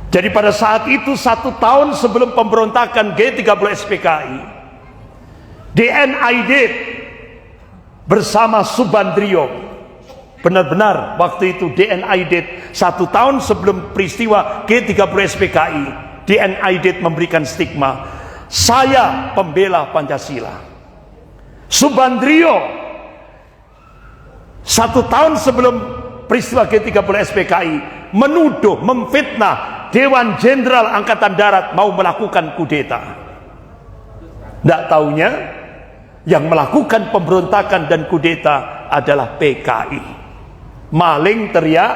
Jadi pada saat itu 1 tahun sebelum pemberontakan G30 SPKI, DNID bersama Subandrio, benar-benar waktu itu DNID 1 tahun sebelum peristiwa G30 SPKI, DNID memberikan stigma, saya pembela Pancasila. Subandrio 1 tahun sebelum peristiwa G30 SPKI menuduh, memfitnah Dewan Jenderal Angkatan Darat mau melakukan kudeta. Tidak taunya yang melakukan pemberontakan dan kudeta adalah PKI. Maling teriak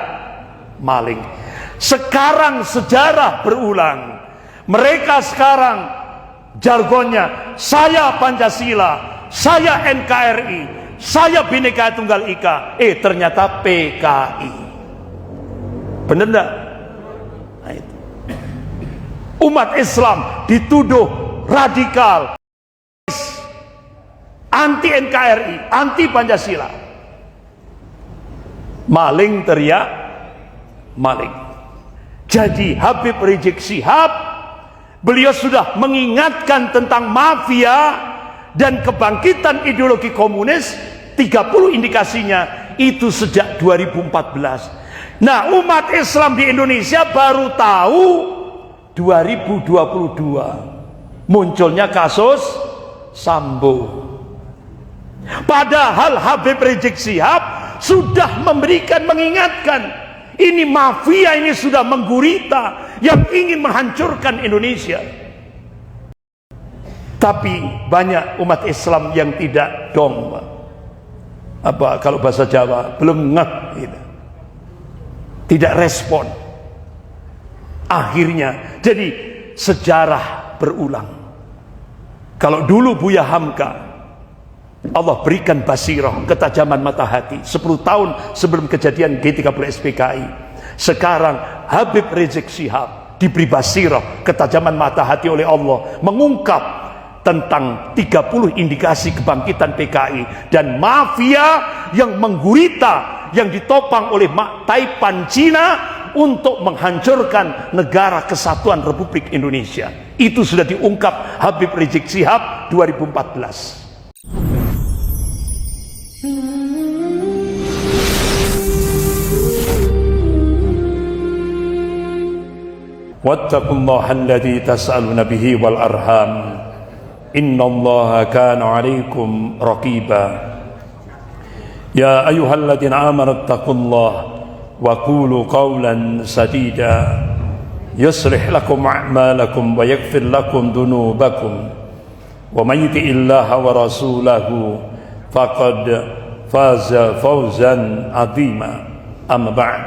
maling. Sekarang sejarah berulang. Mereka sekarang jargonnya, saya Pancasila, saya NKRI, saya Bhinneka Tunggal Ika. Ternyata PKI. Benar enggak? Nah, itu. Umat Islam dituduh radikal, anti NKRI, anti Pancasila. Maling teriak maling. Jadi Habib Rizik Syihab, beliau sudah mengingatkan tentang mafia dan kebangkitan ideologi komunis. 30 indikasinya itu sejak 2014. Nah, umat Islam di Indonesia baru tahu 2022 munculnya kasus Sambo. Padahal Habib Rizik Syihab sudah mengingatkan, ini mafia ini sudah menggurita yang ingin menghancurkan Indonesia. Tapi banyak umat Islam yang tidak dong, apa kalau bahasa Jawa, belum ngeh gitu. Tidak respon. Akhirnya jadi sejarah berulang. Kalau dulu Buya Hamka, Allah berikan basirah, ketajaman mata hati 10 tahun sebelum kejadian G30 SPKI. Sekarang Habib Rizik Syihab diberi basirah, ketajaman mata hati oleh Allah, mengungkap tentang 30 indikasi kebangkitan PKI dan mafia yang menggurita, yang ditopang oleh Taipan Cina untuk menghancurkan negara kesatuan Republik Indonesia. Itu sudah diungkap Habib Rizik Syihab 2014. Wattaqullaha alladzi tas'aluna bihi wal arham. Innallaha kana 'alaikum raqiba. Ya ayyuhalladzina amanu taqullaha wa qulu qawlan sadida yuslih lakum a'malakum wa yaghfir lakum dhunubakum wa may yuti'illaha wa rasulahu faqad faza fawzan 'azima. Amma ba'd,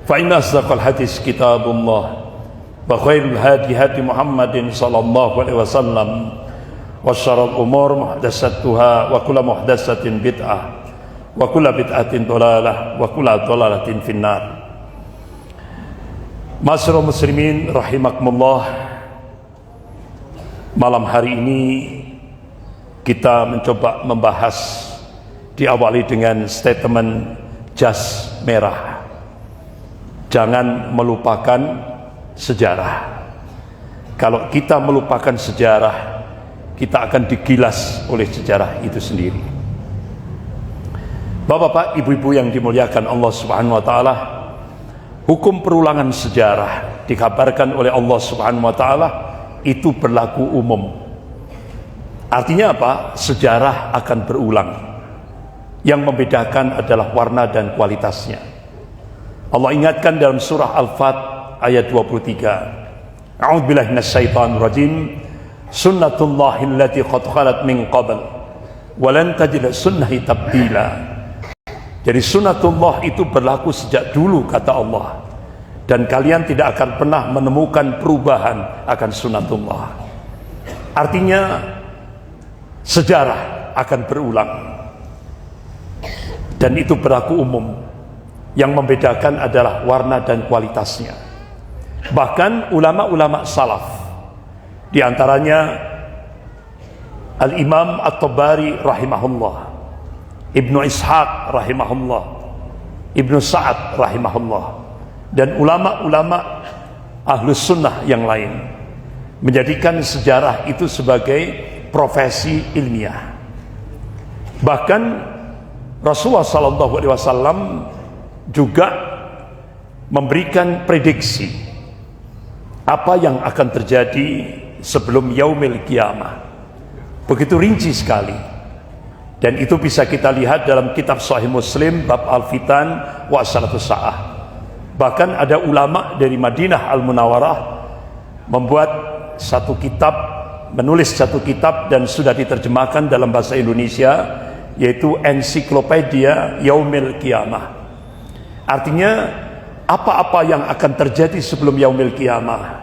fa inna asdaqal hadits kitabullah wa khairul hadi hadi Muhammadin sallallahu alaihi wasallam wa syarrul umur muhdatsatuha wa kullu muhdatsatin bid'ah wa kullu bid'atin dhalalah wa kullu dhalalatin finnar. Ma'asyiral muslimin rahimakumullah, malam hari ini kita mencoba membahas, diawali dengan statement jas merah. Jangan melupakan sejarah. Kalau kita melupakan sejarah, kita akan digilas oleh sejarah itu sendiri. Bapak-bapak, ibu-ibu yang dimuliakan Allah Subhanahu wa taala, hukum perulangan sejarah dikabarkan oleh Allah Subhanahu wa taala itu berlaku umum. Artinya apa? Sejarah akan berulang. Yang membedakan adalah warna dan kualitasnya. Allah ingatkan dalam surah Al-Fat ayat 23. A'udzubillahi minasyaitonir rajim. Sunnatullahi allati qad khalat min qabl wa lan tajida sunnahi tabdila. Jadi sunnatullah itu berlaku sejak dulu, kata Allah, dan kalian tidak akan pernah menemukan perubahan akan sunnatullah. Artinya sejarah akan berulang, dan itu berlaku umum. Yang membedakan adalah warna dan kualitasnya. Bahkan ulama-ulama salaf, di antaranya Al-Imam At-Tabari rahimahullah, Ibnu Ishaq rahimahullah, Ibnu Sa'ad rahimahullah, dan ulama-ulama Ahlus Sunnah yang lain, menjadikan sejarah itu sebagai profesi ilmiah. Bahkan Rasulullah SAW juga memberikan prediksi apa yang akan terjadi sebelum yaumil qiyamah. Begitu rinci sekali. Dan itu bisa kita lihat dalam kitab Sahih Muslim bab Al-Fitan wa Asratus Sa'ah. Bahkan ada ulama dari Madinah Al-Munawwarah membuat satu kitab, menulis satu kitab dan sudah diterjemahkan dalam bahasa Indonesia, yaitu Ensiklopedia Yaumil Qiyamah. Artinya apa-apa yang akan terjadi sebelum yaumil qiyamah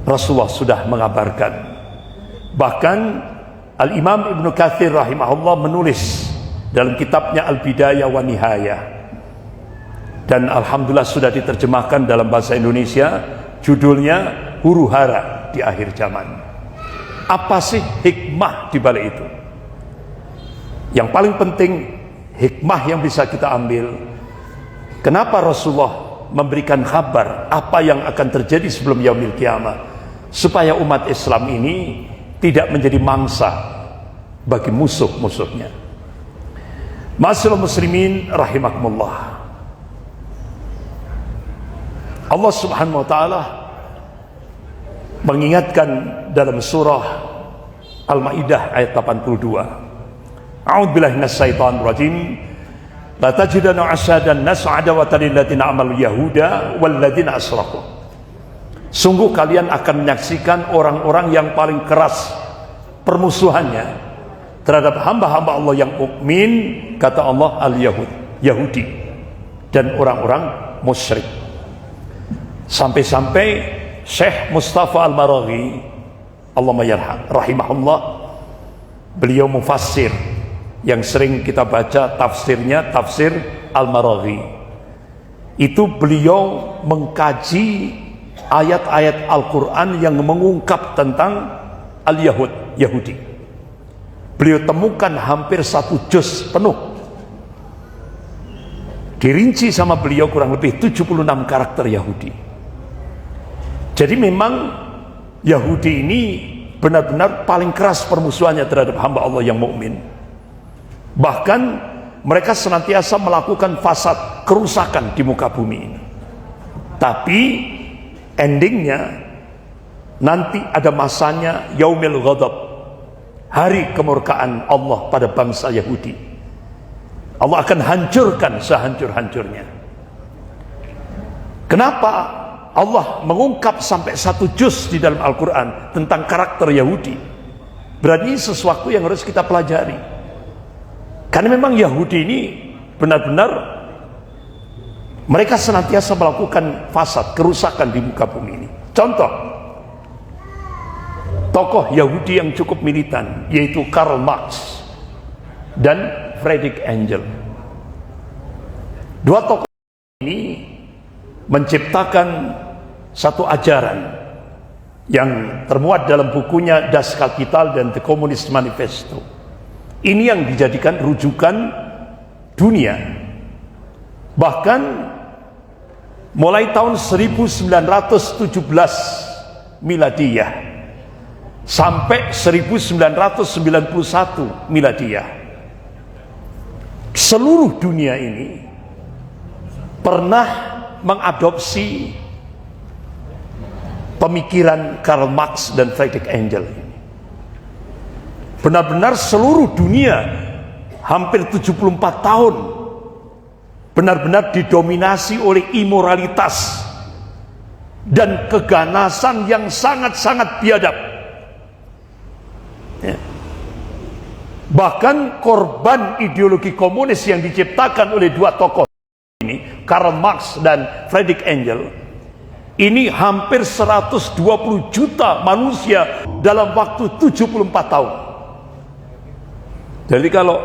Rasulullah sudah mengabarkan. Bahkan Al-Imam Ibn Katsir rahimahullah menulis dalam kitabnya Al-Bidayah wa Nihayah, dan alhamdulillah sudah diterjemahkan dalam bahasa Indonesia, judulnya Huru-hara di Akhir Zaman. Apa sih hikmah di balik itu? Yang paling penting, hikmah yang bisa kita ambil, kenapa Rasulullah memberikan kabar apa yang akan terjadi sebelum yaumil qiyamah, supaya umat Islam ini tidak menjadi mangsa bagi musuh-musuhnya. Ma'asyiral muslimin rahimakumullah. Allah Subhanahu wa taala mengingatkan dalam surah Al-Maidah ayat 82. A'udzubillahi minasyaitonir rajim. La tajidanna asadan nas adawatan lil ladzina amalu yahuda wal ladzina asraku. Sungguh kalian akan menyaksikan orang-orang yang paling keras permusuhannya terhadap hamba-hamba Allah yang mukmin, kata Allah, Yahudi dan orang-orang musyrik. Sampai-sampai Syekh Mustafa Al-Maraghi, Allahumma yarham, rahimahullah, beliau mufassir yang sering kita baca tafsirnya, tafsir Al-Maraghi. Itu beliau mengkaji ayat-ayat Al-Quran yang mengungkap tentang Yahudi. Beliau temukan hampir 1 juz penuh, dirinci sama beliau kurang lebih 76 karakter Yahudi. Jadi memang Yahudi ini benar-benar paling keras permusuhannya terhadap hamba Allah yang mukmin. Bahkan mereka senantiasa melakukan fasad, kerusakan di muka bumi ini. Tapi endingnya nanti ada masanya yaumil ghadab, hari kemurkaan Allah pada bangsa Yahudi. Allah akan hancurkan sehancur-hancurnya. Kenapa Allah mengungkap sampai 1 juz di dalam Al-Quran tentang karakter Yahudi? Berarti sesuatu yang harus kita pelajari. Karena memang Yahudi ini benar-benar mereka senantiasa melakukan fasad, kerusakan di muka bumi ini. Contoh, tokoh Yahudi yang cukup militan, yaitu Karl Marx dan Friedrich Engels. Dua tokoh ini menciptakan satu ajaran yang termuat dalam bukunya Das Kapital dan The Communist Manifesto. Ini yang dijadikan rujukan dunia. Bahkan mulai tahun 1917 miladiyah sampai 1991 miladiyah, seluruh dunia ini pernah mengadopsi pemikiran Karl Marx dan Friedrich Engels ini. Benar-benar seluruh dunia hampir 74 tahun benar-benar didominasi oleh imoralitas dan keganasan yang sangat-sangat biadab. Ya. Bahkan korban ideologi komunis yang diciptakan oleh dua tokoh ini, Karl Marx dan Friedrich Engels, ini hampir 120 juta manusia dalam waktu 74 tahun. Jadi kalau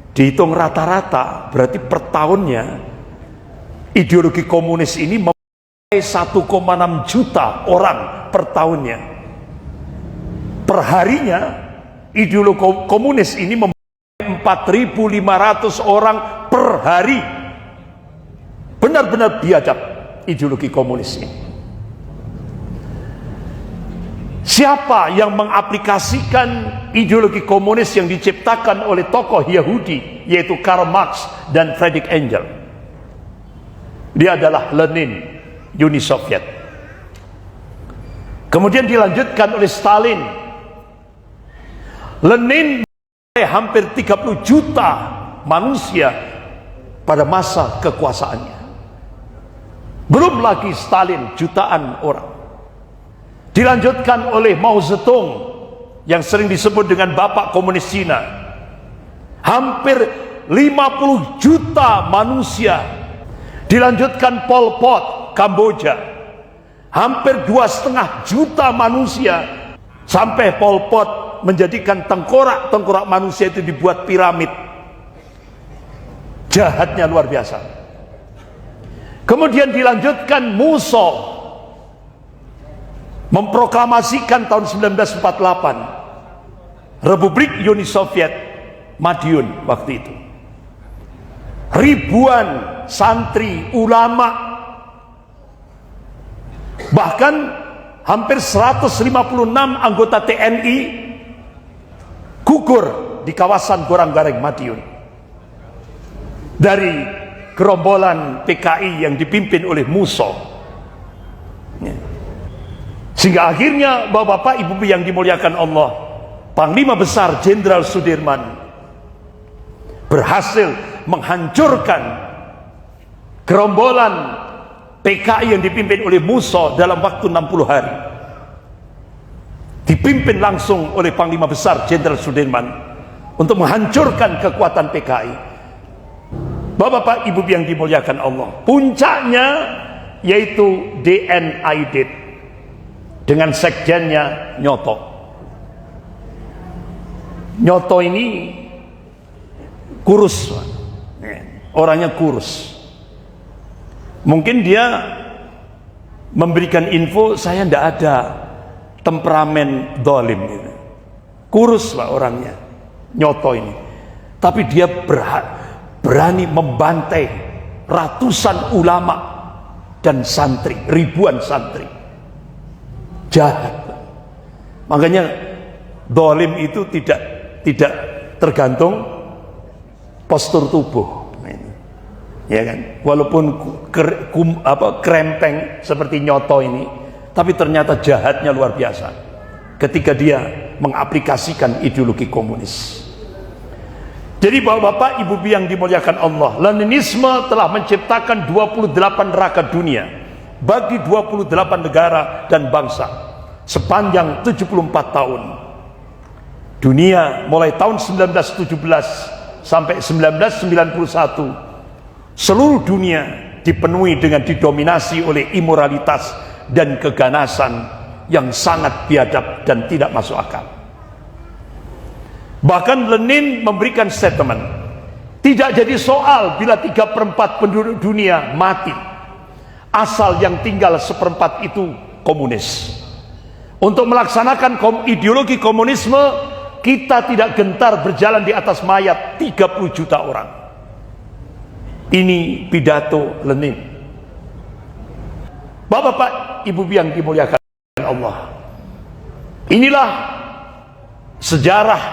dihitung rata-rata, berarti per tahunnya ideologi komunis ini memulai 1,6 juta orang per tahunnya. Per harinya ideologi komunis ini memulai 4.500 orang per hari. Benar-benar biadab ideologi komunis ini. Siapa yang mengaplikasikan ideologi komunis yang diciptakan oleh tokoh Yahudi, yaitu Karl Marx dan Friedrich Engels? Dia adalah Lenin, Uni Soviet. Kemudian dilanjutkan oleh Stalin. Lenin hampir 30 juta manusia pada masa kekuasaannya. Belum lagi Stalin, jutaan orang. Dilanjutkan oleh Mao Zedong yang sering disebut dengan Bapak Komunis Cina. Hampir 50 juta manusia. Dilanjutkan Pol Pot, Kamboja. Hampir 2,5 juta manusia. Sampai Pol Pot menjadikan tengkorak-tengkorak manusia itu dibuat piramid. Jahatnya luar biasa. Kemudian dilanjutkan Musso memproklamasikan tahun 1948 Republik Uni Soviet Madiun waktu itu. Ribuan santri, ulama, bahkan hampir 156 anggota TNI gugur di kawasan Gorang-Gareng Madiun dari gerombolan PKI yang dipimpin oleh Musso. Sehingga akhirnya Bapak-bapak, Ibu-ibu yang dimuliakan Allah, Panglima Besar Jenderal Sudirman berhasil menghancurkan gerombolan PKI yang dipimpin oleh Musso dalam waktu 60 hari. Dipimpin langsung oleh Panglima Besar Jenderal Sudirman untuk menghancurkan kekuatan PKI. Bapak-bapak, Ibu-ibu yang dimuliakan Allah, puncaknya yaitu DN Aidit dengan sekjennya Nyoto. Nyoto ini kurus, orangnya kurus. Mungkin dia memberikan info, saya tidak ada temperamen dolim gitu. Kurus Pak orangnya Nyoto ini, tapi dia berani membantai ratusan ulama dan santri, ribuan santri. Jahat. Makanya dolim itu tidak tergantung postur tubuh, ya kan? Walaupun krempeng seperti Nyoto ini, tapi ternyata jahatnya luar biasa ketika dia mengaplikasikan ideologi komunis. Jadi Bapak-bapak, Ibu-ibu yang dimuliakan Allah, Leninisme telah menciptakan 28 neraka dunia bagi 28 negara dan bangsa sepanjang 74 tahun. Dunia mulai tahun 1917 sampai 1991, seluruh dunia dipenuhi dengan didominasi oleh imoralitas dan keganasan yang sangat biadab dan tidak masuk akal. Bahkan Lenin memberikan statement, tidak jadi soal bila 3/4 penduduk dunia mati, asal yang tinggal 1/4 itu komunis. Untuk melaksanakan ideologi komunisme, kita tidak gentar berjalan di atas mayat 30 juta orang. Ini pidato Lenin. Bapak-bapak, Ibu-ibu yang dimuliakan Allah, inilah sejarah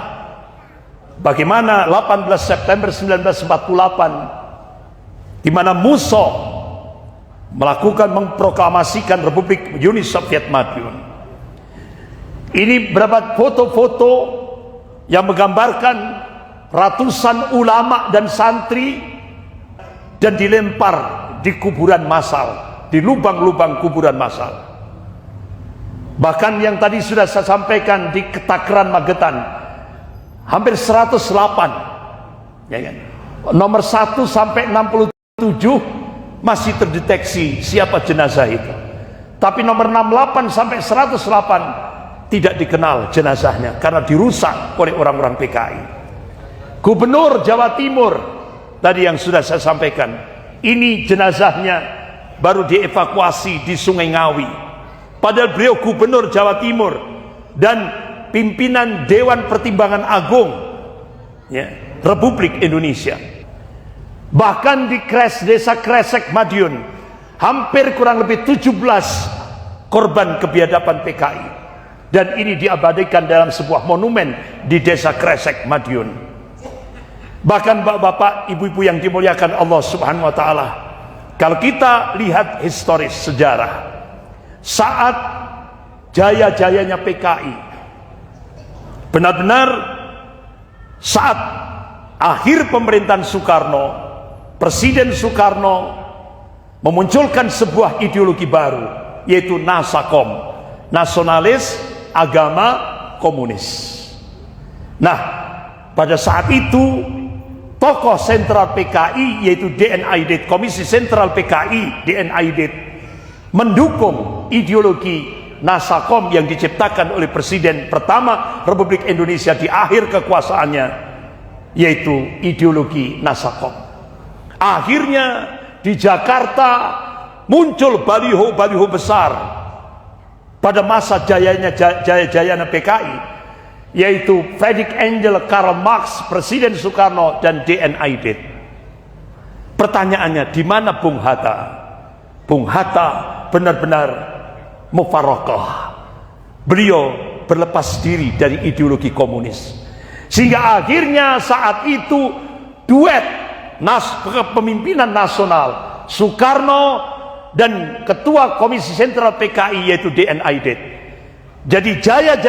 bagaimana 18 September 1948 di mana Musso melakukan memproklamasikan Republik Uni Soviet Madiun. Ini beberapa foto-foto yang menggambarkan ratusan ulama dan santri dan dilempar di kuburan massal, di lubang-lubang kuburan massal. Bahkan yang tadi sudah saya sampaikan di Ketakran Magetan, hampir 108, ya kan? Nomor 1 sampai 67 masih terdeteksi siapa jenazah itu. Tapi nomor 68 sampai 108 tidak dikenal jenazahnya karena dirusak oleh orang-orang PKI. Gubernur Jawa Timur tadi yang sudah saya sampaikan, ini jenazahnya baru dievakuasi di Sungai Ngawi. Padahal beliau gubernur Jawa Timur dan pimpinan Dewan Pertimbangan Agung, ya, Republik Indonesia. Bahkan di desa Kresek Madiun, hampir kurang lebih 17 korban kebiadaban PKI. Dan ini diabadikan dalam sebuah monumen di Desa Kresek, Madiun. Bahkan bapak-bapak, ibu-ibu yang dimuliakan Allah Subhanahu wa taala, kalau kita lihat historis sejarah, saat jaya-jayanya PKI, benar-benar saat akhir pemerintahan Soekarno, Presiden Soekarno memunculkan sebuah ideologi baru, yaitu Nasakom, nasionalis agama komunis. Nah, pada saat itu tokoh sentral PKI yaitu DNID, Komisi Sentral PKI DNID, mendukung ideologi Nasakom yang diciptakan oleh Presiden pertama Republik Indonesia di akhir kekuasaannya, yaitu ideologi Nasakom. Akhirnya di Jakarta muncul baliho-baliho besar pada masa jaya-jayanya PKI, yaitu Fredrik Engel, Karl Marx, Presiden Soekarno, dan DNID. Pertanyaannya, di mana Bung Hatta? Bung Hatta benar-benar mufarokoh. Beliau berlepas diri dari ideologi komunis, sehingga akhirnya saat itu duet kepemimpinan nasional Soekarno dan Ketua Komisi Sentral PKI yaitu DNID. Jadi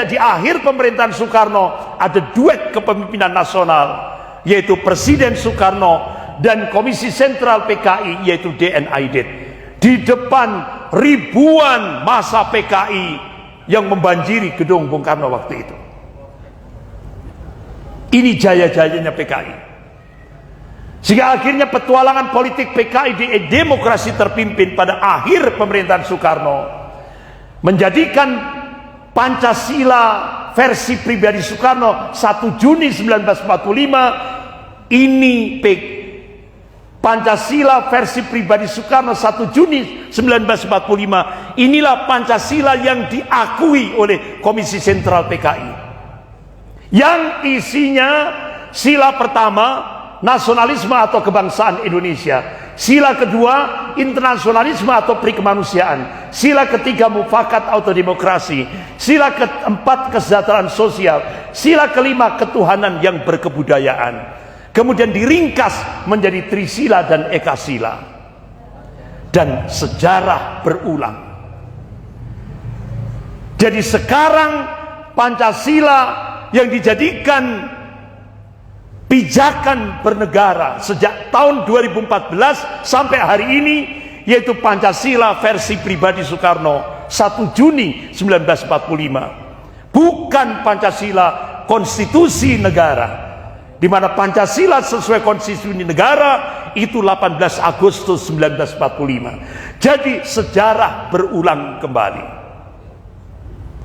di akhir pemerintahan Soekarno ada duet kepemimpinan nasional, yaitu Presiden Soekarno dan Komisi Sentral PKI yaitu DNID, di depan ribuan massa PKI yang membanjiri gedung Bung Karno waktu itu. Ini jaya-jayanya PKI. Sehingga akhirnya petualangan politik PKI di demokrasi terpimpin pada akhir pemerintahan Soekarno menjadikan Pancasila versi pribadi Soekarno 1 Juni 1945 ini Pancasila versi pribadi Soekarno 1 Juni 1945 inilah Pancasila yang diakui oleh Komisi Sentral PKI, yang isinya sila pertama nasionalisme atau kebangsaan Indonesia, sila kedua internasionalisme atau perikemanusiaan, sila ketiga mufakat atau demokrasi, sila keempat kesejahteraan sosial, sila kelima ketuhanan yang berkebudayaan. Kemudian diringkas menjadi trisila dan ekasila. Dan sejarah berulang. Jadi sekarang Pancasila yang dijadikan pijakan bernegara sejak tahun 2014 sampai hari ini, yaitu Pancasila versi pribadi Soekarno 1 Juni 1945, bukan Pancasila konstitusi negara, di mana Pancasila sesuai konstitusi negara itu 18 Agustus 1945. Jadi sejarah berulang kembali.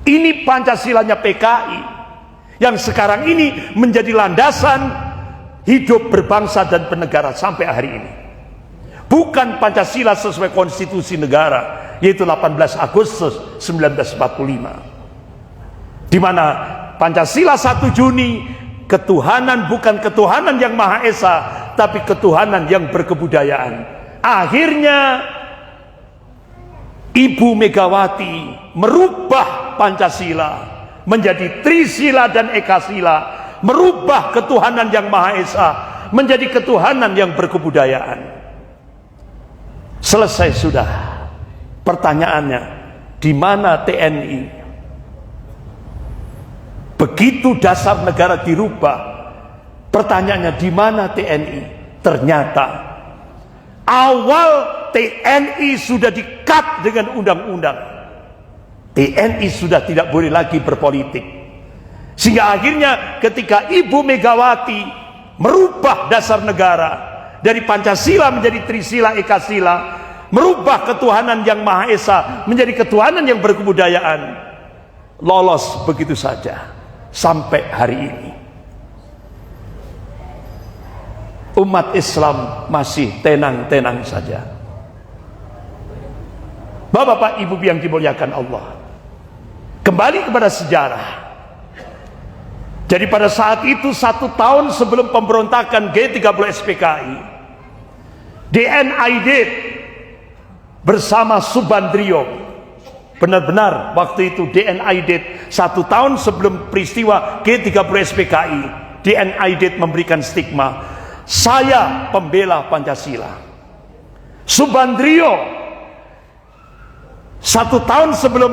Ini Pancasilanya PKI yang sekarang ini menjadi landasan hidup berbangsa dan bernegara sampai hari ini. Bukan Pancasila sesuai konstitusi negara, yaitu 18 Agustus 1945, di mana Pancasila 1 Juni ketuhanan bukan ketuhanan yang Maha Esa, tapi ketuhanan yang berkebudayaan. Akhirnya Ibu Megawati merubah Pancasila menjadi trisila dan ekasila, merubah ketuhanan yang Maha Esa menjadi ketuhanan yang berkebudayaan. Selesai sudah. Pertanyaannya, di mana TNI? Begitu dasar negara dirubah, pertanyaannya di mana TNI? Ternyata awal TNI sudah di-cut dengan undang-undang. TNI sudah tidak boleh lagi berpolitik. Sehingga akhirnya ketika Ibu Megawati merubah dasar negara dari Pancasila menjadi trisila ekasila, merubah ketuhanan yang Maha Esa menjadi ketuhanan yang berkebudayaan, lolos begitu saja sampai hari ini. Umat Islam masih tenang-tenang saja. Bapak-bapak, ibu yang dimuliakan Allah, kembali kepada sejarah. Jadi pada saat itu 1 tahun sebelum pemberontakan G30 SPKI, DNID bersama Subandrio, benar-benar waktu itu DNID 1 tahun sebelum peristiwa G30 SPKI, DNID memberikan stigma, saya pembela Pancasila. Subandrio 1 tahun sebelum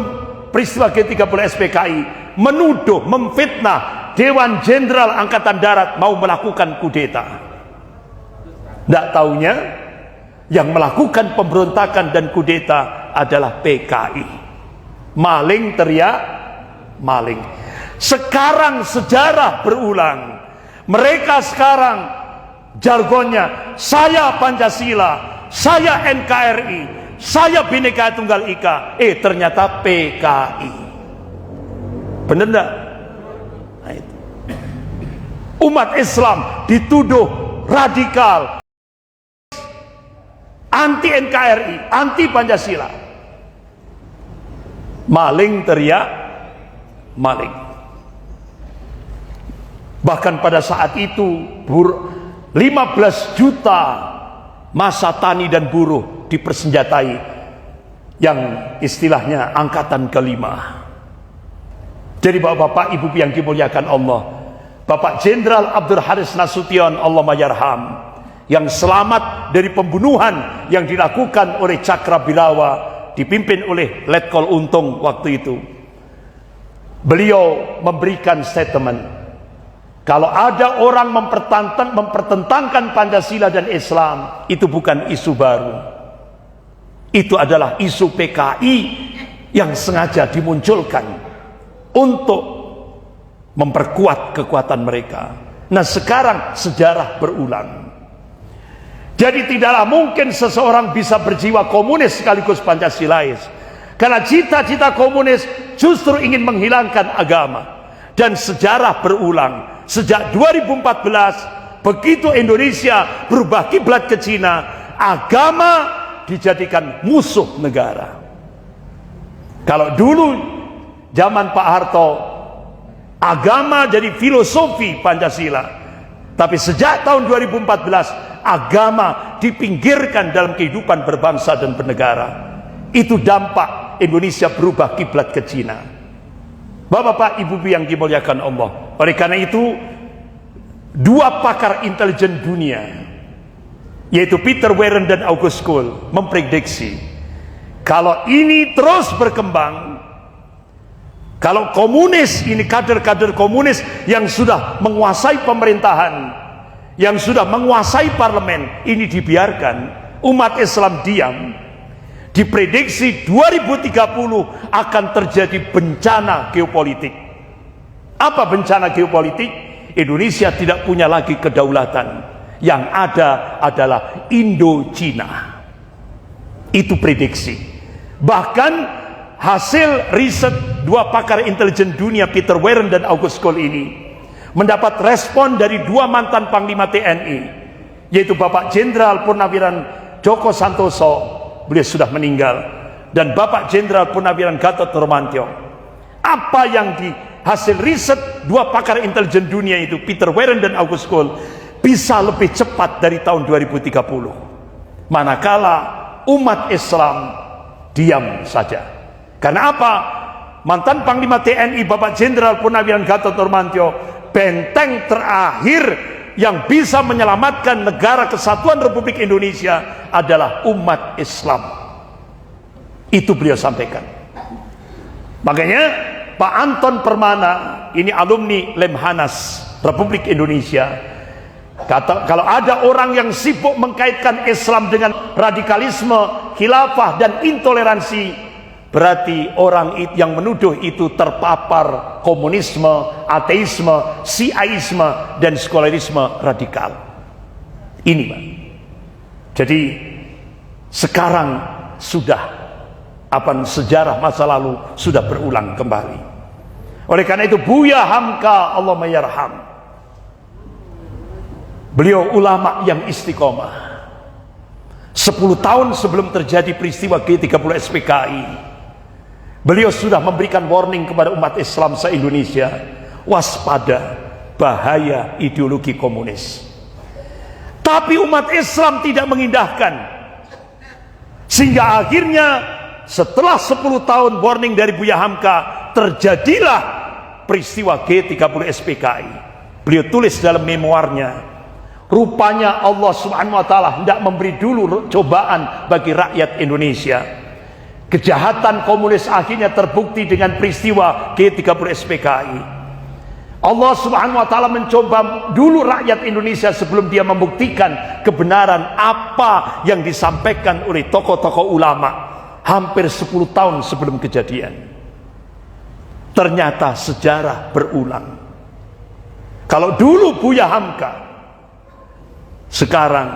peristiwa G30 SPKI menuduh, memfitnah Dewan Jenderal Angkatan Darat mau melakukan kudeta. Tidak taunya yang melakukan pemberontakan dan kudeta adalah PKI. Maling teriak maling. Sekarang sejarah berulang. Mereka sekarang jargonnya, saya Pancasila, saya NKRI, saya Bhinneka Tunggal Ika. Ternyata PKI. Benar enggak? Nah, itu. Umat Islam dituduh radikal, anti NKRI, anti Pancasila. Maling teriak maling. Bahkan pada saat itu 15 juta massa tani dan buruh dipersenjatai, yang istilahnya angkatan kelima. Jadi bapak-bapak, ibu yang dimuliakan Allah, Bapak Jenderal Abdul Haris Nasution Allahyarham, yang selamat dari pembunuhan yang dilakukan oleh Cakrabilawa, dipimpin oleh Letkol Untung waktu itu. Beliau memberikan statement, kalau ada orang mempertentangkan Pancasila dan Islam, itu bukan isu baru. Itu adalah isu PKI yang sengaja dimunculkan untuk memperkuat kekuatan mereka. Nah, sekarang sejarah berulang. Jadi tidaklah mungkin seseorang bisa berjiwa komunis sekaligus Pancasilais, karena cita-cita komunis justru ingin menghilangkan agama. Dan sejarah berulang. Sejak 2014, begitu Indonesia berubah kiblat ke Cina, agama dijadikan musuh negara. Kalau dulu zaman Pak Harto, agama jadi filosofi Pancasila. Tapi sejak tahun 2014, agama dipinggirkan dalam kehidupan berbangsa dan bernegara. Itu dampak Indonesia berubah kiblat ke Cina. Bapak-bapak, ibu yang dimuliakan Allah. Oleh karena itu, 2 pakar intelijen dunia, yaitu Peter Warren dan August Cole, memprediksi kalau ini terus berkembang, kalau komunis ini, kader-kader komunis yang sudah menguasai pemerintahan, yang sudah menguasai parlemen, ini dibiarkan, umat Islam diam, diprediksi 2030 akan terjadi bencana geopolitik. Apa bencana geopolitik? Indonesia tidak punya lagi kedaulatan. Yang ada adalah Indo-Cina. Itu prediksi. Bahkan hasil riset 2 pakar intelijen dunia, Peter Warren dan August Cole ini, mendapat respon dari 2 mantan Panglima TNI, yaitu Bapak Jenderal Purnawiran Djoko Santoso, beliau sudah meninggal, dan Bapak Jenderal Purnawiran Gatot Nurmantio. Apa yang di hasil riset 2 pakar intelijen dunia itu, Peter Warren dan August Cole, bisa lebih cepat dari tahun 2030, manakala umat Islam diam saja. Karena apa? Mantan Panglima TNI Bapak Jenderal Purnawiran Gatot Nurmantio, benteng terakhir yang bisa menyelamatkan negara kesatuan Republik Indonesia adalah umat Islam. Itu beliau sampaikan. Makanya Pak Anton Permana, ini alumni Lemhanas Republik Indonesia, kata, kalau ada orang yang sibuk mengkaitkan Islam dengan radikalisme, khilafah dan intoleransi, berarti orang yang menuduh itu terpapar komunisme, ateisme, siaisme, dan sekularisme radikal. Ini, Pak. Jadi sekarang sudah sejarah masa lalu sudah berulang kembali. Oleh karena itu, Buya Hamka Allahyarham, beliau ulama yang istiqomah. 10 tahun sebelum terjadi peristiwa G30 SPKI, beliau sudah memberikan warning kepada umat Islam se-Indonesia, waspada bahaya ideologi komunis. Tapi umat Islam tidak mengindahkan, sehingga akhirnya setelah 10 tahun warning dari Buya Hamka, terjadilah peristiwa G30 SPKI. Beliau tulis dalam memoarnya, rupanya Allah Subhanahu wa taala hendak memberi dulu cobaan bagi rakyat Indonesia. Kejahatan komunis akhirnya terbukti dengan peristiwa G30 SPKI. Allah Subhanahu wa taala mencoba dulu rakyat Indonesia sebelum dia membuktikan kebenaran apa yang disampaikan oleh tokoh-tokoh ulama hampir 10 tahun sebelum kejadian. Ternyata sejarah berulang. Kalau dulu Buya Hamka, sekarang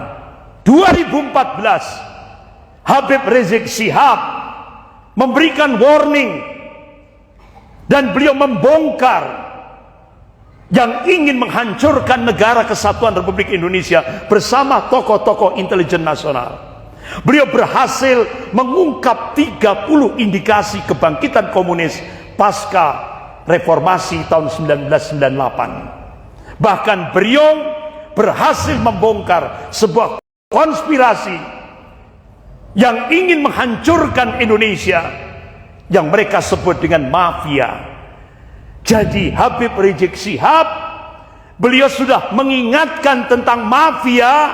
2014 Habib Rizik Syihab memberikan warning dan beliau membongkar yang ingin menghancurkan negara kesatuan Republik Indonesia bersama tokoh-tokoh intelijen nasional. Beliau berhasil mengungkap 30 indikasi kebangkitan komunis pasca reformasi tahun 1998. Bahkan beliau berhasil membongkar sebuah konspirasi yang ingin menghancurkan Indonesia yang mereka sebut dengan mafia. Jadi Habib Rizik Syihab, beliau sudah mengingatkan tentang mafia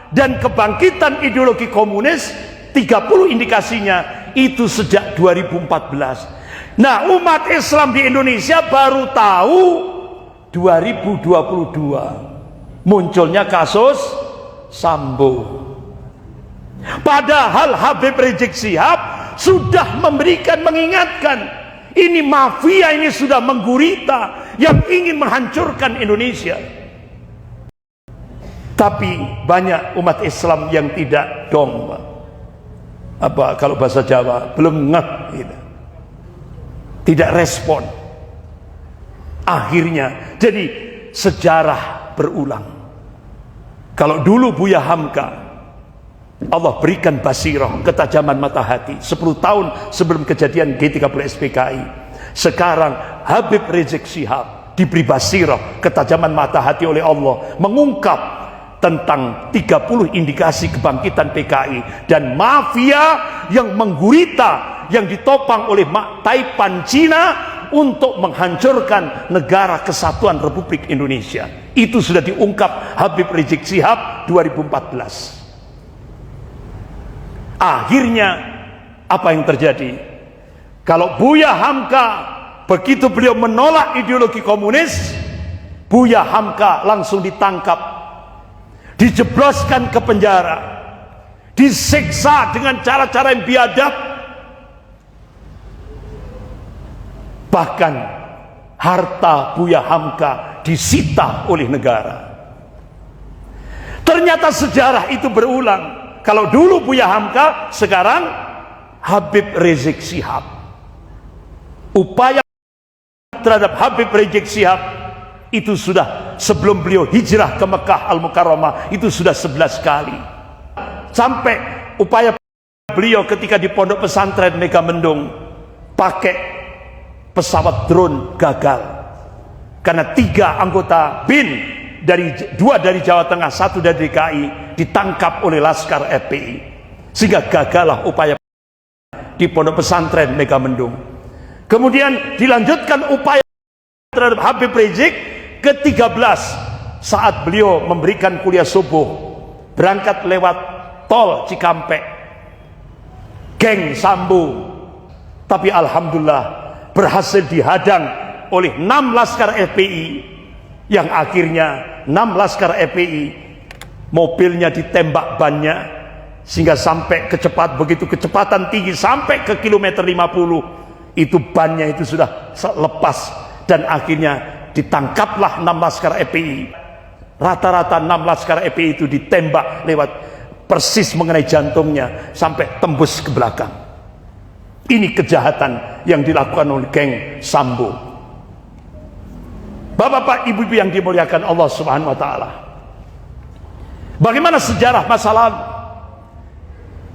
dan kebangkitan ideologi komunis, 30 indikasinya itu sejak 2014. Nah, umat Islam di Indonesia baru tahu 2022 munculnya kasus Sambo. Padahal Habib Rizik Syihab sudah mengingatkan, ini mafia ini sudah menggurita yang ingin menghancurkan Indonesia. Tapi banyak umat Islam yang tidak dong, apa kalau bahasa Jawa, belum ngeh gitu. Tidak respon. Akhirnya jadi sejarah berulang. Kalau dulu Buya Hamka, Allah berikan basirah, ketajaman mata hati 10 tahun sebelum kejadian G30 SPKI. Sekarang Habib Rizik Syihab diberi basirah, ketajaman mata hati oleh Allah, mengungkap tentang 30 indikasi kebangkitan PKI dan mafia yang menggurita, yang ditopang oleh Taipan Cina untuk menghancurkan negara kesatuan Republik Indonesia. Itu sudah diungkap Habib Rizik Syihab 2014. Akhirnya apa yang terjadi? Kalau Buya Hamka begitu beliau menolak ideologi komunis, Buya Hamka langsung ditangkap, dijebloskan ke penjara, disiksa dengan cara-cara yang biadab. Bahkan harta Buya Hamka disita oleh negara. Ternyata sejarah itu berulang. Kalau dulu Buya Hamka, sekarang Habib Rizik Syihab. Upaya terhadap Habib Rizik Syihab itu sudah sebelum beliau hijrah ke Mekah Al-Mukarramah, itu sudah 11 kali. Sampai upaya beliau ketika di pondok pesantren Megamendung pakai pesawat drone gagal karena 3 anggota BIN, 2 dari Jawa Tengah, 1 dari DKI, ditangkap oleh Laskar FPI, sehingga gagallah upaya di pondok pesantren Megamendung. Kemudian dilanjutkan upaya terhadap Habib Rizik ke-13 saat beliau memberikan kuliah subuh, berangkat lewat tol Cikampek, geng Sambo, tapi alhamdulillah berhasil dihadang oleh 6 Laskar FPI, yang akhirnya 6 Laskar FPI mobilnya ditembak bannya sehingga sampai begitu kecepatan tinggi sampai ke kilometer 50, itu bannya itu sudah lepas dan akhirnya ditangkaplah 6 Laskar FPI. Rata-rata 6 Laskar FPI itu ditembak lewat persis mengenai jantungnya sampai tembus ke belakang. Ini kejahatan yang dilakukan oleh geng Sambo. Bapak-bapak, ibu-ibu yang dimuliakan Allah Subhanahu wa taala. Bagaimana sejarah masa lalu?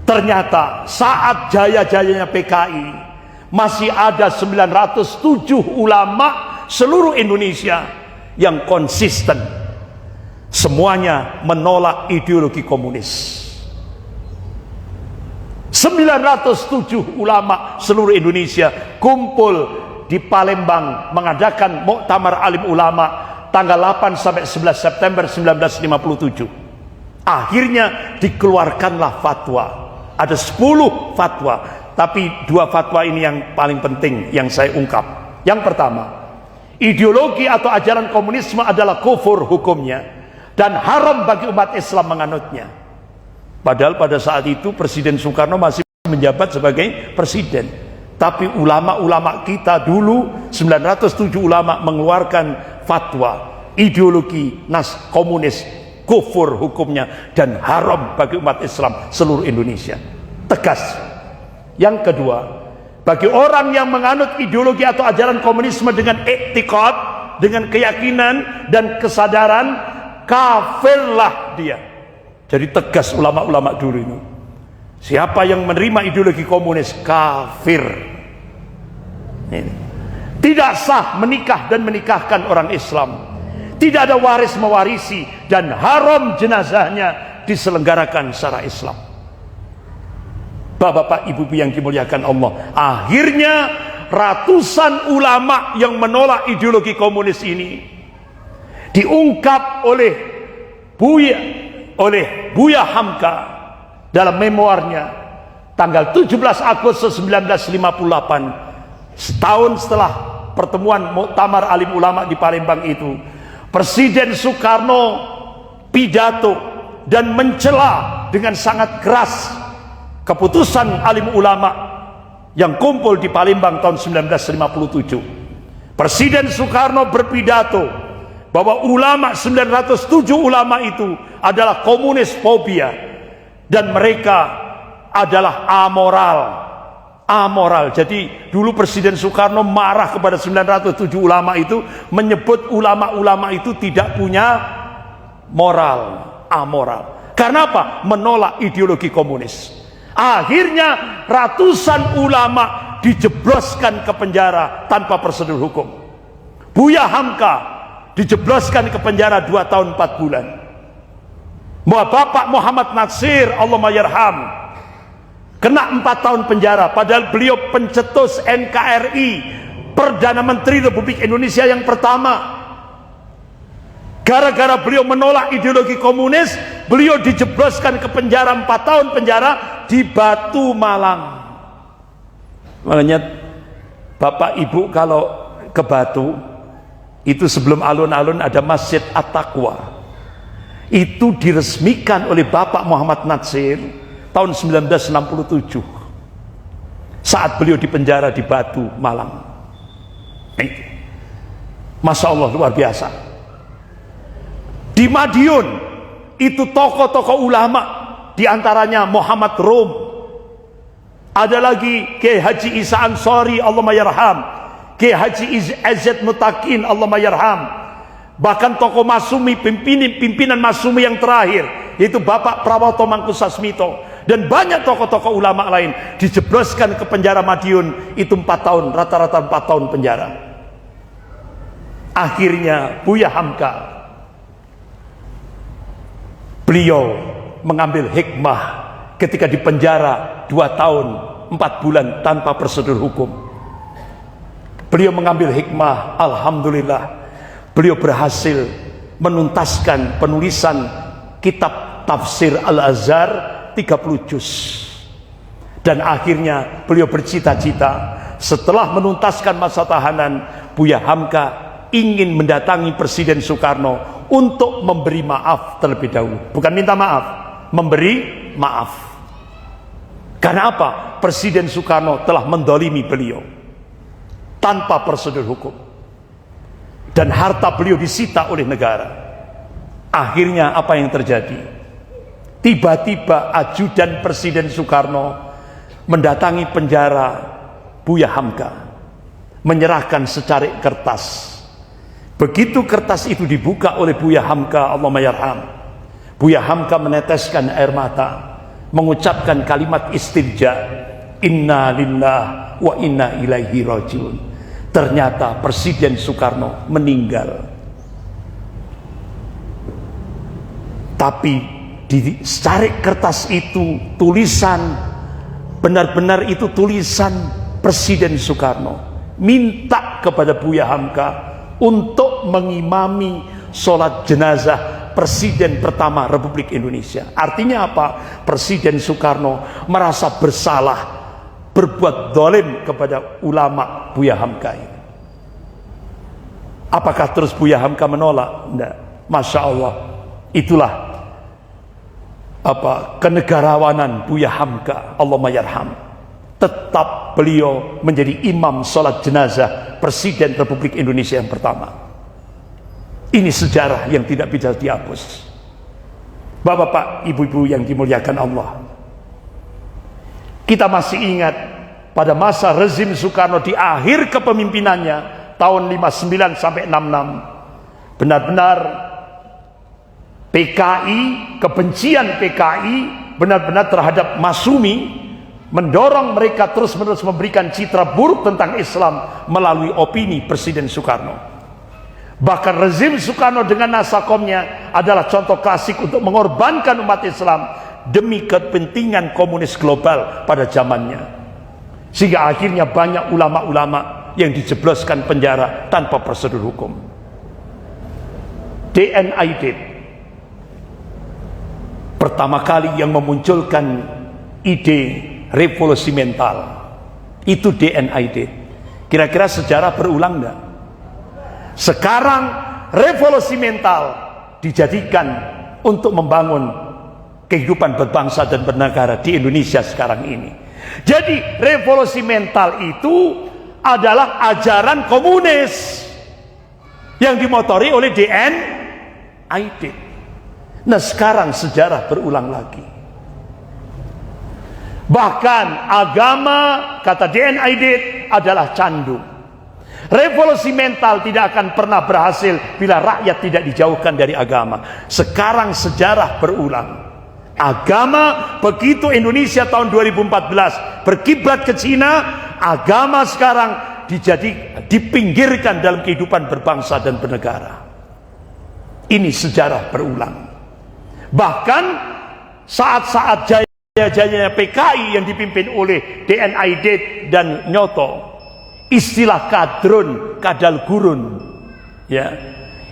Ternyata saat jaya-jayanya PKI masih ada 907 ulama seluruh Indonesia yang konsisten. Semuanya menolak ideologi komunis. 907 ulama seluruh Indonesia kumpul di Palembang mengadakan Muktamar Alim Ulama tanggal 8 sampai 11 September 1957. Akhirnya dikeluarkanlah fatwa. Ada 10 fatwa, tapi 2 fatwa ini yang paling penting yang saya ungkap. Yang pertama, ideologi atau ajaran komunisme adalah kufur hukumnya dan haram bagi umat Islam menganutnya. Padahal pada saat itu Presiden Soekarno masih menjabat sebagai presiden. Tapi ulama-ulama kita dulu 907 ulama mengeluarkan fatwa ideologi komunis kufur hukumnya dan haram bagi umat Islam seluruh Indonesia. Tegas. Yang kedua, bagi orang yang menganut ideologi atau ajaran komunisme dengan i'tiqad, dengan keyakinan dan kesadaran, kafirlah dia. Jadi tegas ulama-ulama dulu ini. Siapa yang menerima ideologi komunis kafir. Ini. Tidak sah menikah dan menikahkan orang Islam. Tidak ada waris mewarisi dan haram jenazahnya diselenggarakan secara Islam. Bapak-bapak, ibu-ibu yang dimuliakan Allah, akhirnya ratusan ulama yang menolak ideologi komunis ini diungkap oleh Buya Hamka dalam memoarnya tanggal 17 Agustus 1958, setahun setelah pertemuan Muktamar Alim Ulama di Palembang itu. Presiden Soekarno pidato dan mencela dengan sangat keras keputusan alim ulama yang kumpul di Palembang tahun 1957. Presiden Soekarno berpidato bahwa ulama 907 ulama itu adalah komunis fobia dan mereka adalah amoral. Jadi dulu Presiden Soekarno marah kepada 907 ulama itu, menyebut ulama-ulama itu tidak punya moral, amoral. Karena apa? Menolak ideologi komunis. Akhirnya ratusan ulama dijebloskan ke penjara tanpa prosedur hukum. Buya Hamka dijebloskan ke penjara 2 tahun 4 bulan. Bapak Muhammad Natsir, Allahumma yarham, kena 4 tahun penjara, padahal beliau pencetus NKRI, Perdana Menteri Republik Indonesia yang pertama. Gara-gara beliau menolak ideologi komunis, beliau dijebloskan ke penjara 4 tahun penjara di Batu Malang. Makanya Bapak Ibu kalau ke Batu, itu sebelum alun-alun ada Masjid At-Taqwa. Itu diresmikan oleh Bapak Muhammad Natsir tahun 1967 saat beliau dipenjara di Batu Malang. Masya Allah, luar biasa. Di Madiun itu tokoh-tokoh ulama, diantaranya Muhammad Rum, ada lagi Kiai Haji Isa Ansori, Allahumma yarham, Kiai Haji Azzad Mutakin, Allahumma yarham, bahkan tokoh Masumi, pimpinan Masumi yang terakhir yaitu Bapak Prawoto Mangkusasmito, dan banyak tokoh-tokoh ulama lain dijebloskan ke penjara Madiun itu 4 tahun, rata-rata 4 tahun penjara. Akhirnya Buya Hamka, beliau mengambil hikmah ketika di penjara 2 tahun 4 bulan tanpa prosedur hukum. Beliau mengambil hikmah, alhamdulillah beliau berhasil menuntaskan penulisan kitab tafsir Al-Azhar 30 juz. Dan akhirnya beliau bercita-cita setelah menuntaskan masa tahanan, Buya Hamka ingin mendatangi Presiden Soekarno untuk memberi maaf terlebih dahulu. Bukan minta maaf, memberi maaf. Karena apa? Presiden Soekarno telah mendolimi beliau tanpa prosedur hukum, dan harta beliau disita oleh negara. Akhirnya apa yang terjadi? Tiba-tiba ajudan Presiden Soekarno mendatangi penjara Buya Hamka, menyerahkan secarik kertas. Begitu kertas itu dibuka oleh Buya Hamka, Allahumma yarham, Buya Hamka meneteskan air mata, mengucapkan kalimat istirja, inna lillah wa inna ilaihi rajiun. Ternyata Presiden Soekarno meninggal. Tapi di secarik kertas itu tulisan benar-benar itu tulisan Presiden Soekarno minta kepada Buya Hamka untuk mengimami sholat jenazah Presiden pertama Republik Indonesia. Artinya apa? Presiden Soekarno merasa bersalah berbuat zalim kepada ulama Buya Hamka ini. Apakah terus Buya Hamka menolak? Tidak. Masya Allah, itulah kenegarawanan Buya Hamka, Allahumma yarham. Tetap beliau menjadi imam sholat jenazah Presiden Republik Indonesia yang pertama. Ini sejarah yang tidak bisa dihapus. Bapak-bapak, ibu-ibu yang dimuliakan Allah, kita masih ingat pada masa rezim Soekarno di akhir kepemimpinannya tahun 59 sampai 66, benar-benar PKI, kebencian PKI benar-benar terhadap Masyumi mendorong mereka terus-menerus memberikan citra buruk tentang Islam melalui opini Presiden Soekarno. Bahkan rezim Soekarno dengan nasakomnya adalah contoh klasik untuk mengorbankan umat Islam demi kepentingan komunis global pada zamannya. Sehingga akhirnya banyak ulama-ulama yang dijebloskan penjara tanpa prosedur hukum. DNID pertama kali yang memunculkan ide revolusi mental itu DNID. Kira-kira sejarah berulang enggak? Sekarang revolusi mental dijadikan untuk membangun kehidupan berbangsa dan bernegara di Indonesia sekarang ini. Jadi revolusi mental itu adalah ajaran komunis yang dimotori oleh DNID. Nah, sekarang sejarah berulang lagi. Bahkan agama, kata DNID, adalah candu. Revolusi mental tidak akan pernah berhasil bila rakyat tidak dijauhkan dari agama. Sekarang sejarah berulang. Agama, begitu Indonesia tahun 2014 berkiblat ke Cina, agama sekarang dipinggirkan dalam kehidupan berbangsa dan bernegara. Ini sejarah berulang. Bahkan saat-saat jaya-jayanya PKI yang dipimpin oleh DNID dan Nyoto, istilah kadrun, kadal gurun, ya,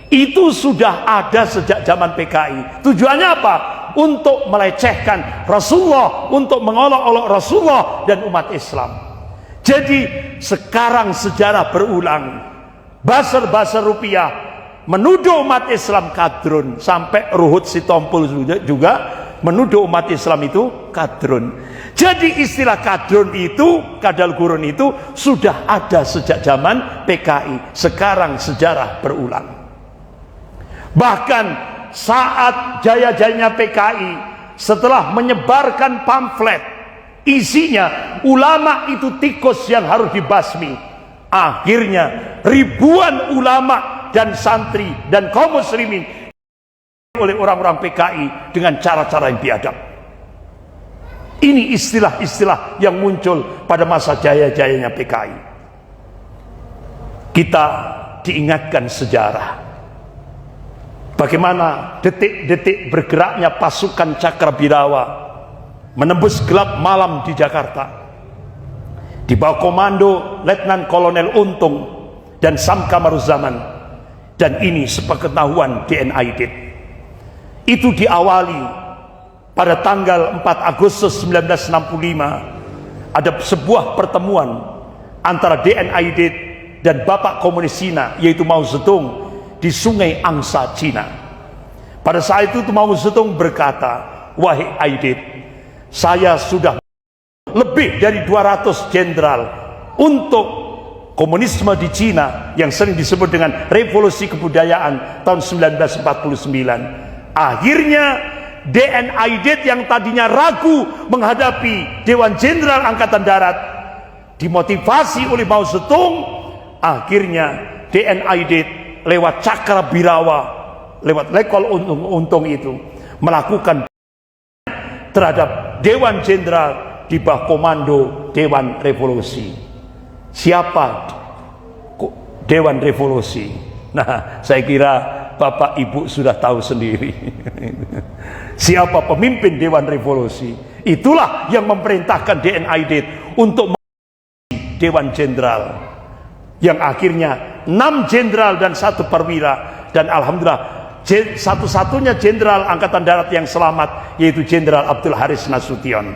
itu sudah ada sejak zaman PKI. Tujuannya apa? Untuk melecehkan Rasulullah, untuk mengolok-olok Rasulullah dan umat Islam. Jadi sekarang sejarah berulang. Buzzer-buzzer rupiah menuduh umat Islam kadrun, sampai Ruhut Sitompul juga menuduh umat Islam itu kadrun. Jadi istilah kadrun itu, kadal gurun itu sudah ada sejak zaman PKI. Sekarang sejarah berulang. Bahkan saat jaya-jayanya PKI, setelah menyebarkan pamflet, isinya ulama itu tikus yang harus dibasmi. Akhirnya ribuan ulama dan santri dan kaum muslimin oleh orang-orang PKI dengan cara-cara yang biadab. Ini istilah-istilah yang muncul pada masa jaya-jayanya PKI. Kita diingatkan sejarah. Bagaimana detik-detik bergeraknya pasukan Cakrabirawa menembus gelap malam di Jakarta. Di bawah komando Letnan Kolonel Untung dan Sam Kamaruzaman. Dan ini sepengetahuan DNID. Itu diawali pada tanggal 4 Agustus 1965. Ada sebuah pertemuan antara DNID dan Bapak Komunis Cina, yaitu Mao Zedong, di Sungai Angsa, Cina. Pada saat itu Mao Zedong berkata, "Wahai Aidit, saya sudah lebih dari 200 jenderal untuk komunisme di Cina yang sering disebut dengan revolusi kebudayaan tahun 1949. Akhirnya DNID yang tadinya ragu menghadapi Dewan Jenderal Angkatan Darat, dimotivasi oleh Mao Zedong, akhirnya DNID lewat Cakrabirawa, lewat Lekol Untung itu melakukan terhadap Dewan Jenderal di bawah komando Dewan Revolusi. Siapa Dewan Revolusi? Nah, saya kira Bapak Ibu sudah tahu sendiri. Siapa pemimpin Dewan Revolusi? Itulah yang memerintahkan DNAID untuk Dewan Jenderal, yang akhirnya 6 jenderal dan 1 perwira, dan alhamdulillah satu-satunya jenderal angkatan darat yang selamat yaitu Jenderal Abdul Haris Nasution.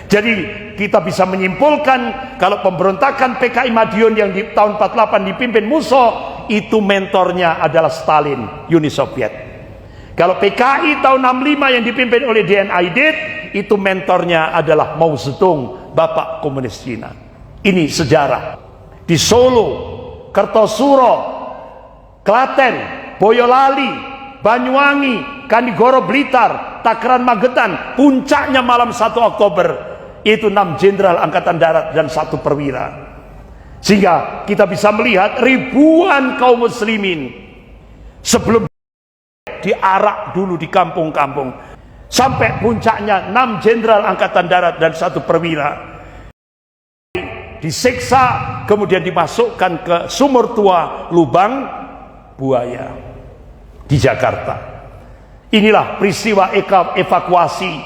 Jadi kita bisa menyimpulkan kalau pemberontakan PKI Madiun yang di tahun 48 dipimpin Musso, itu mentornya adalah Stalin, Uni Soviet. Kalau PKI tahun 65 yang dipimpin oleh DNAID, itu mentornya adalah Mao Zedong, Bapak Komunis Cina. Ini sejarah. Di Solo, Kertosuro, Klaten, Boyolali, Banyuwangi, Kanigoro Blitar, Takaran Magetan, puncaknya malam 1 Oktober, itu 6 jenderal angkatan darat dan 1 perwira. Sehingga kita bisa melihat ribuan kaum muslimin sebelum diarak dulu di kampung-kampung, sampai puncaknya 6 jenderal angkatan darat dan 1 perwira disiksa, kemudian dimasukkan ke sumur tua Lubang Buaya di Jakarta. Inilah peristiwa evakuasi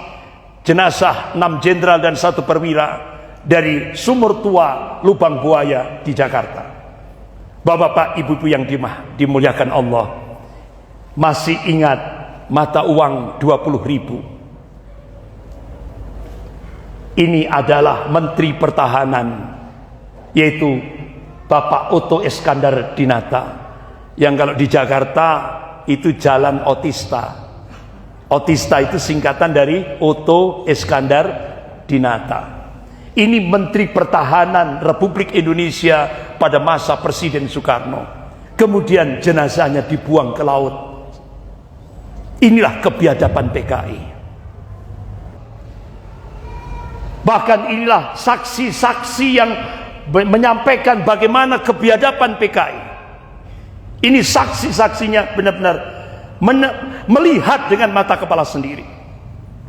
jenazah 6 jenderal dan 1 perwira dari sumur tua Lubang Buaya di Jakarta. Bapak-bapak, ibu-ibu yang dimuliakan Allah, masih ingat mata uang 20.000? Ini adalah Menteri Pertahanan, yaitu Bapak Otto Iskandar Dinata, yang kalau di Jakarta itu Jalan Otista. Otista itu singkatan dari Otto Iskandar Dinata. Ini Menteri Pertahanan Republik Indonesia pada masa Presiden Soekarno. Kemudian jenazahnya dibuang ke laut. Inilah kebiadaban PKI. Bahkan inilah saksi-saksi yang menyampaikan bagaimana kebiadaban PKI. Ini saksi-saksinya benar-benar melihat dengan mata kepala sendiri.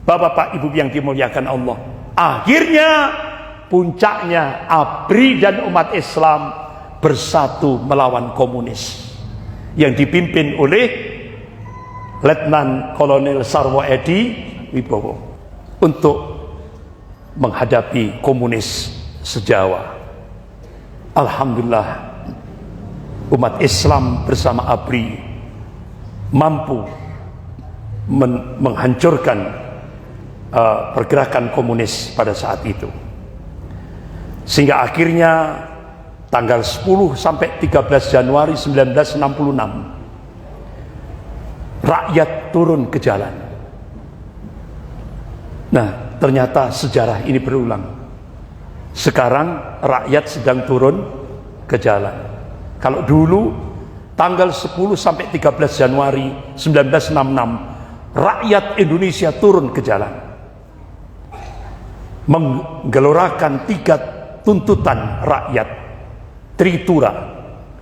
Bapak-bapak, ibu yang dimuliakan Allah, akhirnya puncaknya ABRI dan umat Islam bersatu melawan komunis yang dipimpin oleh Letnan Kolonel Sarwo Edi Wibowo untuk menghadapi komunis se-Jawa. Alhamdulillah, umat Islam bersama ABRI mampu menghancurkan pergerakan komunis pada saat itu, sehingga akhirnya tanggal 10 sampai 13 Januari 1966 rakyat turun ke jalan. Nah, ternyata sejarah ini berulang. Sekarang rakyat sedang turun ke jalan. Kalau dulu tanggal 10 sampai 13 Januari 1966 rakyat Indonesia turun ke jalan menggelorakan 3 tuntutan rakyat Tritura,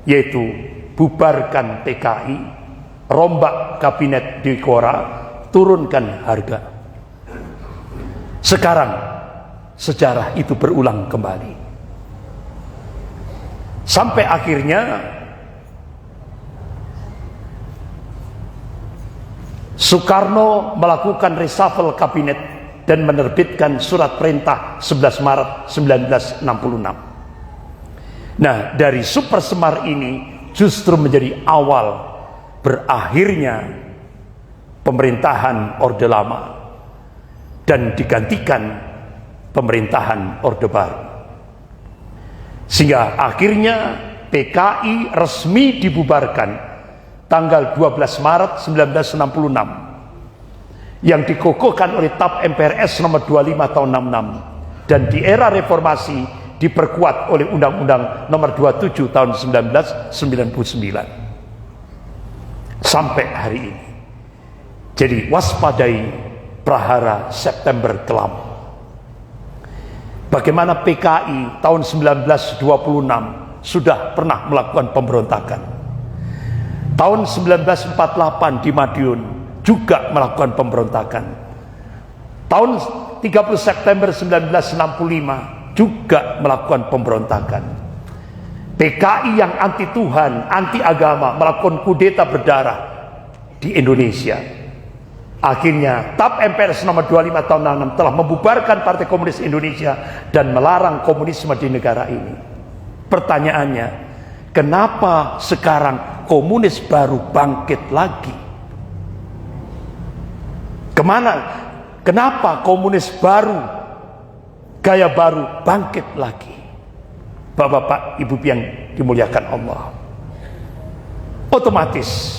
yaitu bubarkan PKI, rombak kabinet Dikora, turunkan harga. Sekarang sejarah itu berulang kembali, sampai akhirnya Soekarno melakukan reshuffle kabinet dan menerbitkan surat perintah 11 Maret 1966. Nah, dari Super Semar ini justru menjadi awal berakhirnya pemerintahan Orde Lama dan digantikan pemerintahan Orde Baru, sehingga akhirnya PKI resmi dibubarkan tanggal 12 Maret 1966 yang dikukuhkan oleh TAP MPRS nomor 25 tahun 66, dan di era reformasi diperkuat oleh Undang-Undang nomor 27 tahun 1999 sampai hari ini. Jadi waspadai prahara September kelam. Bagaimana PKI tahun 1926 sudah pernah melakukan pemberontakan. Tahun 1948 di Madiun juga melakukan pemberontakan. Tahun 30 September 1965 juga melakukan pemberontakan. PKI yang anti Tuhan, anti agama melakukan kudeta berdarah di Indonesia. Akhirnya TAP MPRS nomor 25 tahun 66 telah membubarkan Partai Komunis Indonesia dan melarang komunisme di negara ini. Pertanyaannya, kenapa sekarang komunis baru bangkit lagi? Kenapa komunis baru, gaya baru bangkit lagi? Bapak-bapak, ibu yang dimuliakan Allah, otomatis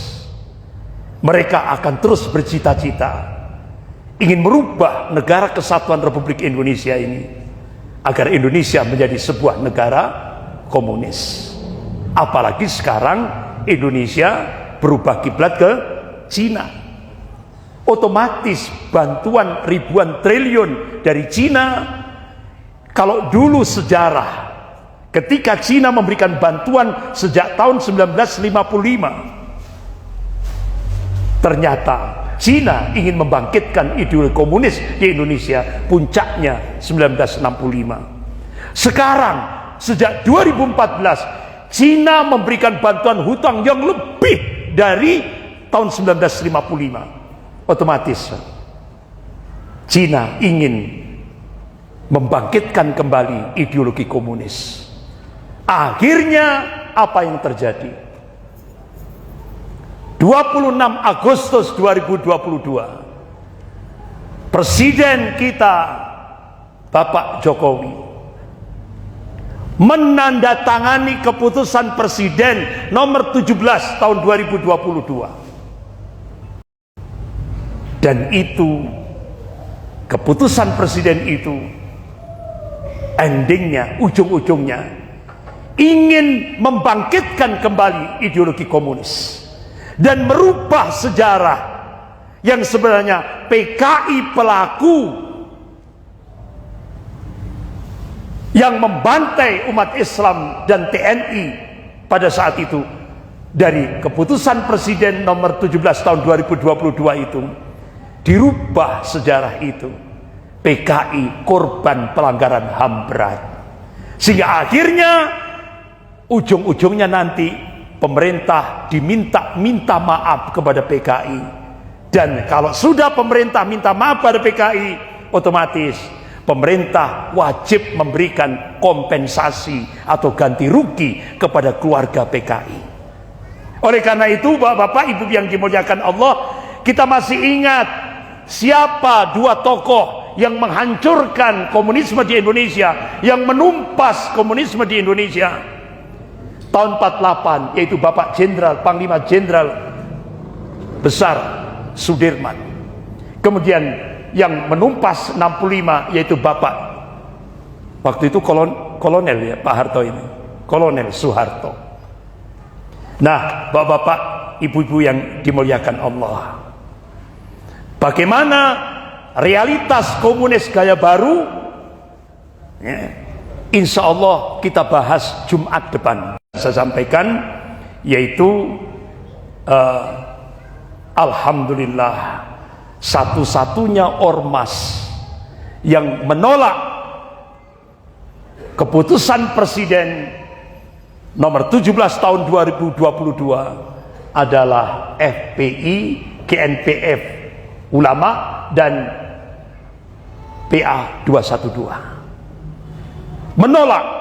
mereka akan terus bercita-cita ingin merubah negara kesatuan Republik Indonesia ini agar Indonesia menjadi sebuah negara komunis. Apalagi sekarang Indonesia berubah kiblat ke Cina. Otomatis bantuan ribuan triliun dari Cina, kalau dulu sejarah ketika Cina memberikan bantuan sejak tahun 1955, ternyata Cina ingin membangkitkan ideologi komunis di Indonesia, puncaknya 1965. Sekarang sejak 2014 Cina memberikan bantuan hutang yang lebih dari tahun 1955. Otomatis Cina ingin membangkitkan kembali ideologi komunis. Akhirnya apa yang terjadi? 26 Agustus 2022, Presiden kita Bapak Jokowi menandatangani keputusan Presiden nomor 17 tahun 2022. Dan itu, keputusan Presiden itu endingnya, ujung-ujungnya ingin membangkitkan kembali ideologi komunis dan merubah sejarah yang sebenarnya PKI pelaku yang membantai umat Islam dan TNI pada saat itu. Dari keputusan Presiden nomor 17 tahun 2022 itu dirubah sejarah itu. PKI korban pelanggaran HAM berat, sehingga akhirnya ujung-ujungnya nanti pemerintah minta maaf kepada PKI. Dan kalau sudah pemerintah minta maaf pada PKI, otomatis pemerintah wajib memberikan kompensasi atau ganti rugi kepada keluarga PKI. Oleh karena itu, Bapak-bapak, Ibu yang dimuliakan Allah, kita masih ingat siapa dua tokoh yang menghancurkan komunisme di Indonesia, yang menumpas komunisme di Indonesia tahun 48, yaitu Bapak Jenderal, Panglima Jenderal Besar Sudirman. Kemudian yang menumpas 65, yaitu Bapak, waktu itu kolonel ya, Pak Harto ini, Kolonel Soeharto. Nah, Bapak-bapak, Ibu-ibu yang dimuliakan Allah, bagaimana realitas komunis gaya baru? Ya, insya Allah kita bahas Jumat depan. Saya sampaikan, yaitu alhamdulillah, satu-satunya ormas yang menolak keputusan Presiden nomor 17 tahun 2022 adalah FPI, GNPF, Ulama, dan PA 212. Menolak